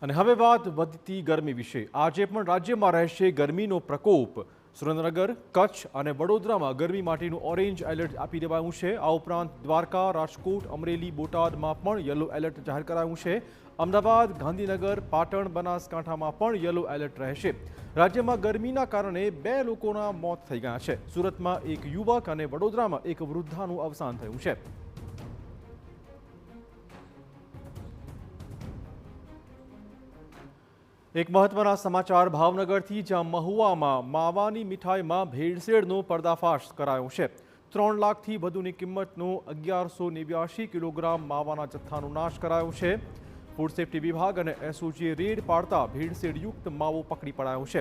અને હવે વાત વધતી ગરમી વિશે। આજે પણ રાજ્યમાં રહેશે ગરમીનો પ્રકોપ। સુરેન્દ્રનગર, કચ્છ અને વડોદરામાં ગરમી માટેનું ઓરેન્જ એલર્ટ આપી દેવાયું છે। આ ઉપરાંત દ્વારકા, રાજકોટ, અમરેલી, બોટાદમાં પણ યલો એલર્ટ જાહેર કરાયું છે। અમદાવાદ, ગાંધીનગર, પાટણ, બનાસકાંઠામાં પણ યલો એલર્ટ રહેશે। રાજ્યમાં ગરમીના કારણે 2 લોકોના મોત થઈ ગયા છે। સુરતમાં એક યુવક અને વડોદરામાં એક વૃદ્ધાનું અવસાન થયું છે। એક મહત્વના સમાચાર ભાવનગરથી, જ્યાં મહુવામાં માવાની મીઠાઈમાં ભેળસેળનો પર્દાફાશ કરાયો છે। 3 લાખથી વધુની કિંમતનો 1189 કિલોગ્રામ માવાના જથ્થાનો નાશ કરાયો છે। ફૂડ સેફ્ટી વિભાગ અને એસઓજીએ રેડ પાડતા ભેળસેળયુક્ત માવો પકડી પડાયો છે।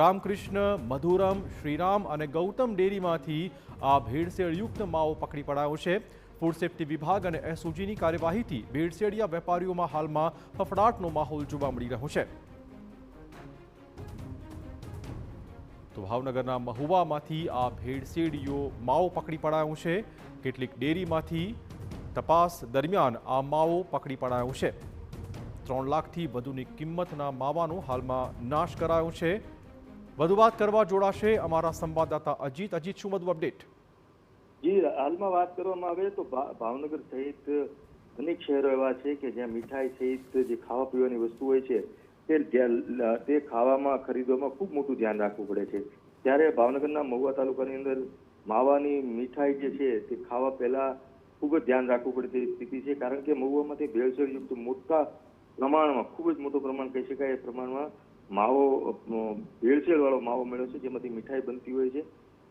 રામકૃષ્ણ, મધુરમ, શ્રીરામ અને ગૌતમ ડેરીમાંથી આ ભેળસેળયુક્ત માવો પકડી પડાયો છે। ફૂડ સેફ્ટી વિભાગ અને એસઓજીની કાર્યવાહીથી ભેળસેળિયા વેપારીઓમાં હાલમાં ફફડાટનો માહોલ જોવા મળી રહ્યો છે। તો ભાવનગરના મહુવામાંથી આ ભેળસેળીઓ માવો પકડી પડાયો છે। કેટલીક ડેરીમાંથી તપાસ દરમિયાન આ માવો પકડી પડાયો છે। 3 લાખથી વધુની કિંમતના માવાનો હાલમાં નાશ કરાયો છે। વધુ વાત કરવા જોડાશે અમારા સંવાદદાતા અજીત। અજીત, શું વધુ અપડેટ? જી, હાલમાં વાત કરવામાં આવે તો ભાવનગર સહિત અનેક શહેરો એવા છે કે જ્યાં મીઠાઈ સહિત જે ખાવા પીવાની વસ્તુ હોય છે તે ખાવામાં ખરીદવામાં ખૂબ મોટું ધ્યાન રાખવું પડે છે। ત્યારે ભાવનગરના મહુવા તાલુકાની અંદર માવાની મીઠાઈ જે છે તે ખાવા પહેલા ખૂબ જ ધ્યાન રાખવું પડે તેવી સ્થિતિ છે। કારણ કે મહુવામાંથી ભેળસેળયુક્ત મોટા પ્રમાણમાં, ખૂબ જ મોટું પ્રમાણ કહી શકાય એ પ્રમાણમાં માવો, ભેળસેળવાળો માવો મળ્યો છે, જેમાંથી મીઠાઈ બનતી હોય છે,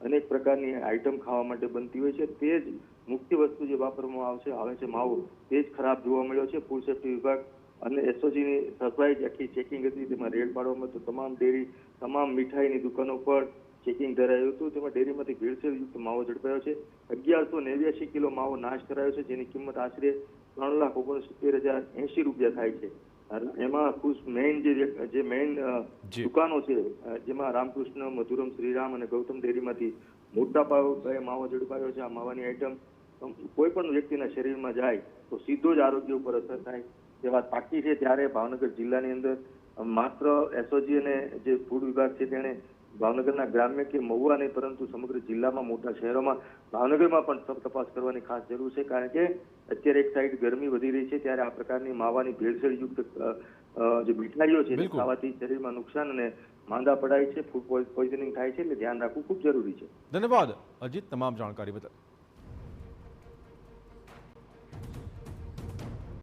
અનેક પ્રકારની આઈટમ ખાવા માટે બનતી હોય છે। તે જ મુખ્ય વસ્તુ જે વાપરવામાં આવે છે માવો, તે જ ખરાબ જોવા મળ્યો છે। ફૂડ સેફ્ટી વિભાગ અને એસઓજીની સરપ્રાઇઝ આખી ચેકિંગ હતી, તેમાં રેડ પાડવામાં તો તમામ ડેરી, તમામ મીઠાઈની દુકાનો પર ચેકિંગ કરાયું હતું। તેમાં ડેરીમાંથી ભેળસેળયુક્ત માવો ઝડપાયો છે। 1189 કિલો માવો નાશ કરાયો છે, જેની કિંમત આશરે 3,69,080 રૂપિયા થાય છે। એમાં મેઇન જે મેઇન દુકાનો છે, જેમાં રામકૃષ્ણ, મધુરમ, શ્રીરામ અને ગૌતમ ડેરીમાંથી મોટા પાયે માવો ઝડપાયો છે। આ માવાની આઈટમ કોઈ પણ વ્યક્તિના શરીરમાં જાય તો સીધો જ આરોગ્ય ઉપર અસર થાય તે વાત પાકી છે। ત્યારે ભાવનગર જિલ્લાની અંદર માત્ર એસઓજી અને જે ફૂડ વિભાગ છે તેણે ભાવનગરના ગ્રામ્ય કે મહુવા નહીં, પરંતુ સમગ્ર જિલ્લામાં, મોટા શહેરોમાં, ભાવનગરમાં પણ તપાસ કરવાની ખાસ જરૂર છે। કારણ કે અત્યારે એક સાઈડ ગરમી વધી રહી છે, ત્યારે આ પ્રકારની માવાની ભેળસેળયુક્ત જે મીઠાઈઓ છે ખાવાથી શરીરમાં નુકસાન અને માંદા પડાય છે, ફૂડ પોઈઝનિંગ થાય છે, એટલે ધ્યાન રાખવું ખૂબ જરૂરી છે। ધન્યવાદ અજીત, તમામ જાણકારી બદલ।